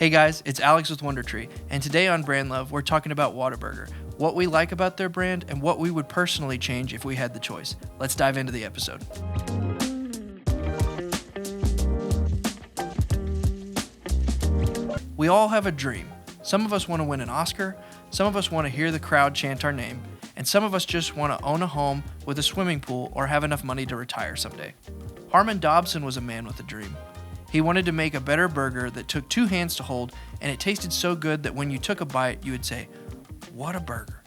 Hey guys, it's Alex with Wundertre, and today on Brandlove, we're talking about Whataburger, what we like about their brand, and what we would personally change if we had the choice. Let's dive into the episode. We all have a dream. Some of us want to win an Oscar, some of us want to hear the crowd chant our name, and some of us just want to own a home with a swimming pool or have enough money to retire someday. Harmon Dobson was a man with a dream. He wanted to make a better burger that took two hands to hold, and it tasted so good that when you took a bite, you would say, "What a burger."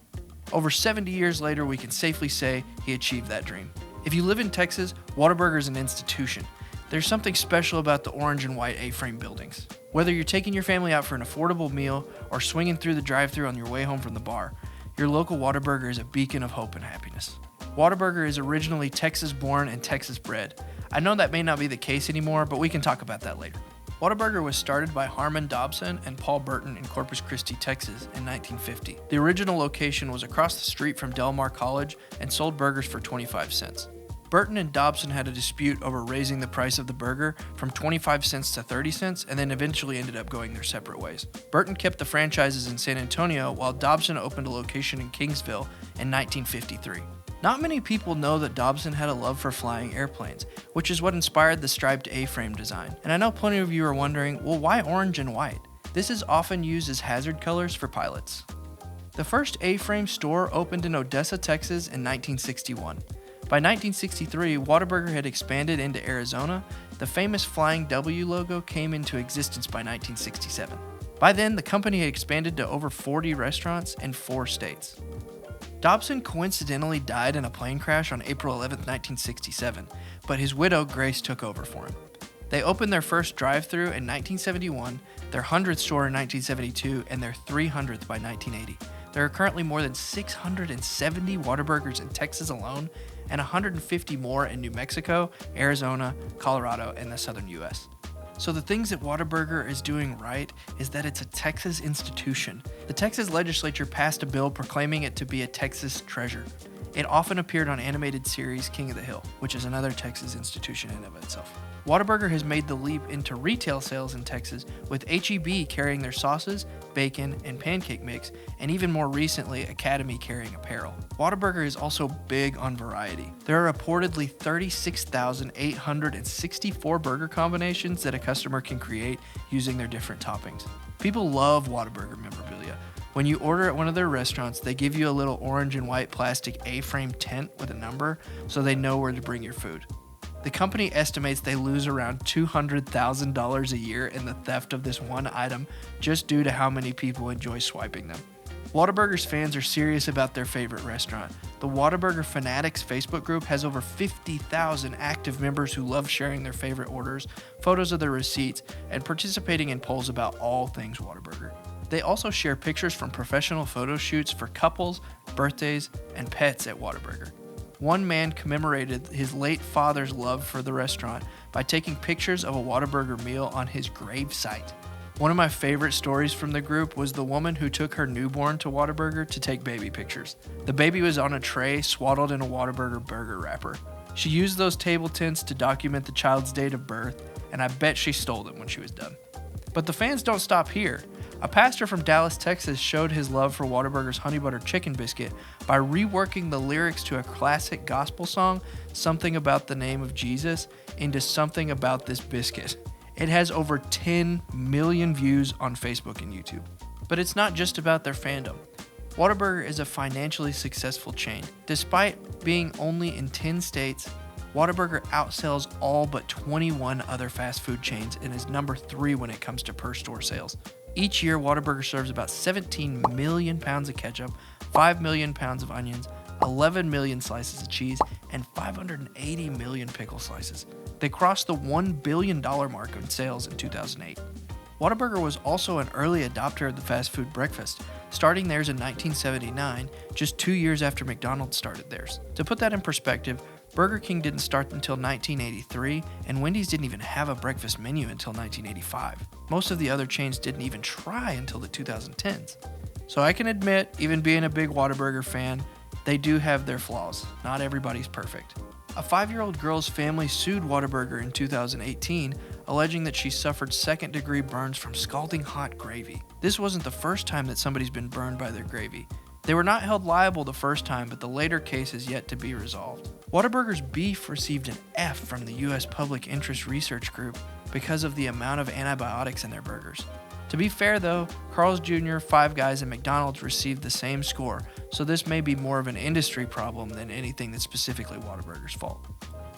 Over 70 years later, we can safely say he achieved that dream. If you live in Texas, Whataburger is an institution. There's something special about the orange and white A-frame buildings. Whether you're taking your family out for an affordable meal or swinging through the drive-thru on your way home from the bar, your local Whataburger is a beacon of hope and happiness. Whataburger is originally Texas-born and Texas-bred. I know that may not be the case anymore, but we can talk about that later. Whataburger was started by Harmon Dobson and Paul Burton in Corpus Christi, Texas in 1950. The original location was across the street from Del Mar College and sold burgers for 25 cents. Burton and Dobson had a dispute over raising the price of the burger from 25 cents to 30 cents and then eventually ended up going their separate ways. Burton kept the franchises in San Antonio while Dobson opened a location in Kingsville in 1953. Not many people know that Dobson had a love for flying airplanes, which is what inspired the striped A-frame design. And I know plenty of you are wondering, well, why orange and white? This is often used as hazard colors for pilots. The first A-frame store opened in Odessa, Texas in 1961. By 1963, Whataburger had expanded into Arizona. The famous Flying W logo came into existence by 1967. By then, the company had expanded to over 40 restaurants in 4 states. Dobson coincidentally died in a plane crash on April 11, 1967, but his widow, Grace, took over for him. They opened their first drive-thru in 1971, their 100th store in 1972, and their 300th by 1980. There are currently more than 670 Whataburgers in Texas alone, and 150 more in New Mexico, Arizona, Colorado, and the southern U.S. So the things that Whataburger is doing right is that it's a Texas institution. The Texas legislature passed a bill proclaiming it to be a Texas treasure. It often appeared on animated series King of the Hill, which is another Texas institution in and of itself. Whataburger has made the leap into retail sales in Texas, with H-E-B carrying their sauces, bacon, and pancake mix, and even more recently, Academy carrying apparel. Whataburger is also big on variety. There are reportedly 36,864 burger combinations that a customer can create using their different toppings. People love Whataburger memorabilia. When you order at one of their restaurants, they give you a little orange and white plastic A-frame tent with a number so they know where to bring your food. The company estimates they lose around $200,000 a year in the theft of this one item just due to how many people enjoy swiping them. Whataburger's fans are serious about their favorite restaurant. The Whataburger Fanatics Facebook group has over 50,000 active members who love sharing their favorite orders, photos of their receipts, and participating in polls about all things Whataburger. They also share pictures from professional photo shoots for couples, birthdays, and pets at Whataburger. One man commemorated his late father's love for the restaurant by taking pictures of a Whataburger meal on his grave site. One of my favorite stories from the group was the woman who took her newborn to Whataburger to take baby pictures. The baby was on a tray swaddled in a Whataburger burger wrapper. She used those table tents to document the child's date of birth, and I bet she stole them when she was done. But the fans don't stop here. A pastor from Dallas, Texas showed his love for Whataburger's honey butter chicken biscuit by reworking the lyrics to a classic gospel song, Something About the Name of Jesus, into Something About This Biscuit. It has over 10 million views on Facebook and YouTube. But it's not just about their fandom. Whataburger is a financially successful chain. Despite being only in 10 states, Whataburger outsells all but 21 other fast food chains and is number 3 when it comes to per-store sales. Each year, Whataburger serves about 17 million pounds of ketchup, 5 million pounds of onions, 11 million slices of cheese, and 580 million pickle slices. They crossed the $1 billion mark in sales in 2008. Whataburger was also an early adopter of the fast food breakfast, starting theirs in 1979, just 2 years after McDonald's started theirs. To put that in perspective, Burger King didn't start until 1983, and Wendy's didn't even have a breakfast menu until 1985. Most of the other chains didn't even try until the 2010s. So I can admit, even being a big Whataburger fan, they do have their flaws. Not everybody's perfect. A 5-year-old girl's family sued Whataburger in 2018, alleging that she suffered second-degree burns from scalding hot gravy. This wasn't the first time that somebody's been burned by their gravy. They were not held liable the first time, but the later case is yet to be resolved. Whataburger's beef received an F from the U.S. Public Interest Research Group because of the amount of antibiotics in their burgers. To be fair though, Carl's Jr., Five Guys, and McDonald's received the same score, so this may be more of an industry problem than anything that's specifically Whataburger's fault.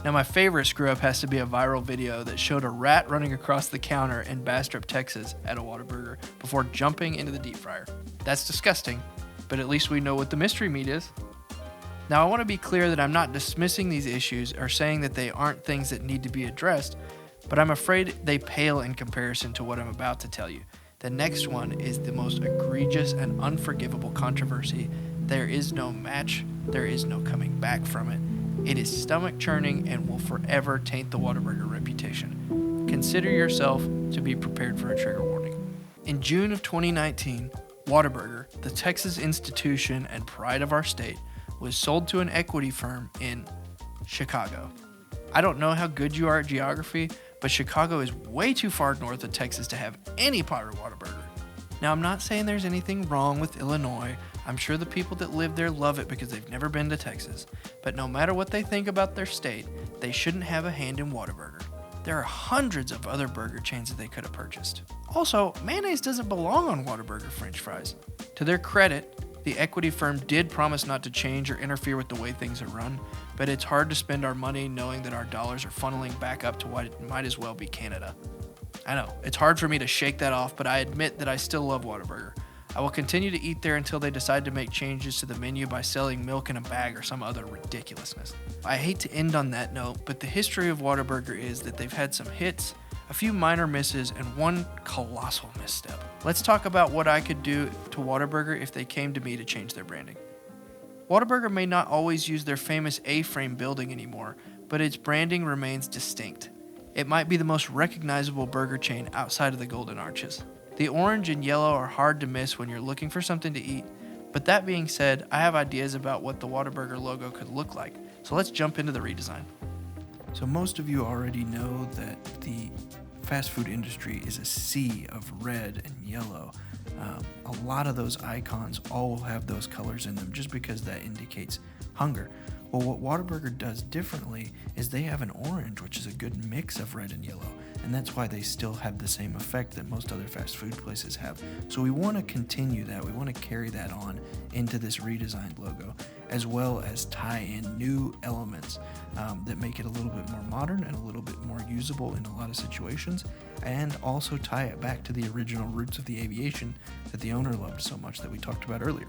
Now my favorite screw-up has to be a viral video that showed a rat running across the counter in Bastrop, Texas at a Whataburger before jumping into the deep fryer. That's disgusting, but at least we know what the mystery meat is. Now I want to be clear that I'm not dismissing these issues or saying that they aren't things that need to be addressed, but I'm afraid they pale in comparison to what I'm about to tell you. The next one is the most egregious and unforgivable controversy. There is no match, there is no coming back from it. It is stomach churning and will forever taint the Whataburger reputation. Consider yourself to be prepared for a trigger warning. In June of 2019, Whataburger, the Texas institution and pride of our state, was sold to an equity firm in Chicago. I don't know how good you are at geography, but Chicago is way too far north of Texas to have any part of Whataburger. Now, I'm not saying there's anything wrong with Illinois. I'm sure the people that live there love it because they've never been to Texas. But no matter what they think about their state, they shouldn't have a hand in Whataburger. There are hundreds of other burger chains that they could have purchased. Also, mayonnaise doesn't belong on Whataburger French fries. To their credit, the equity firm did promise not to change or interfere with the way things are run, but it's hard to spend our money knowing that our dollars are funneling back up to what might as well be Canada. I know, it's hard for me to shake that off, but I admit that I still love Whataburger. I will continue to eat there until they decide to make changes to the menu by selling milk in a bag or some other ridiculousness. I hate to end on that note, but the history of Whataburger is that they've had some hits, a few minor misses, and one colossal misstep. Let's talk about what I could do to Whataburger if they came to me to change their branding. Whataburger may not always use their famous A-frame building anymore, but its branding remains distinct. It might be the most recognizable burger chain outside of the Golden Arches. The orange and yellow are hard to miss when you're looking for something to eat, but that being said, I have ideas about what the Whataburger logo could look like, so let's jump into the redesign. So most of you already know that the fast food industry is a sea of red and yellow. A lot of those icons all will have those colors in them just because that indicates hunger. Well, what Whataburger does differently is they have an orange, which is a good mix of red and yellow, and that's why they still have the same effect that most other fast food places have. So we want to continue that. We want to carry that on into this redesigned logo, as well as tie in new elements that make it a little bit more modern and a little bit more usable in a lot of situations, and also tie it back to the original roots of the aviation that the owner loved so much that we talked about earlier.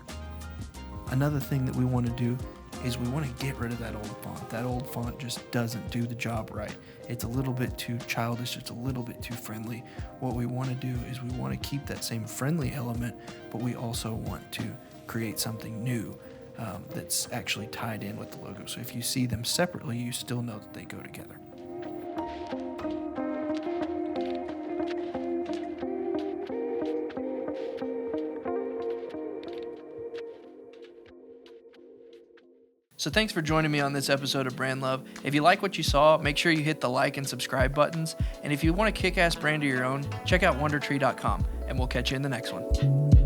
Another thing that we want to do is we want to get rid of that old font. That old font just doesn't do the job right. It's a little bit too childish, it's a little bit too friendly. What we want to do is we want to keep that same friendly element, but we also want to create something new that's actually tied in with the logo. So if you see them separately, you still know that they go together. So thanks for joining me on this episode of Brandlove. If you like what you saw, make sure you hit the like and subscribe buttons. And if you want a kick-ass brand of your own, check out Wundertre.com, and we'll catch you in the next one.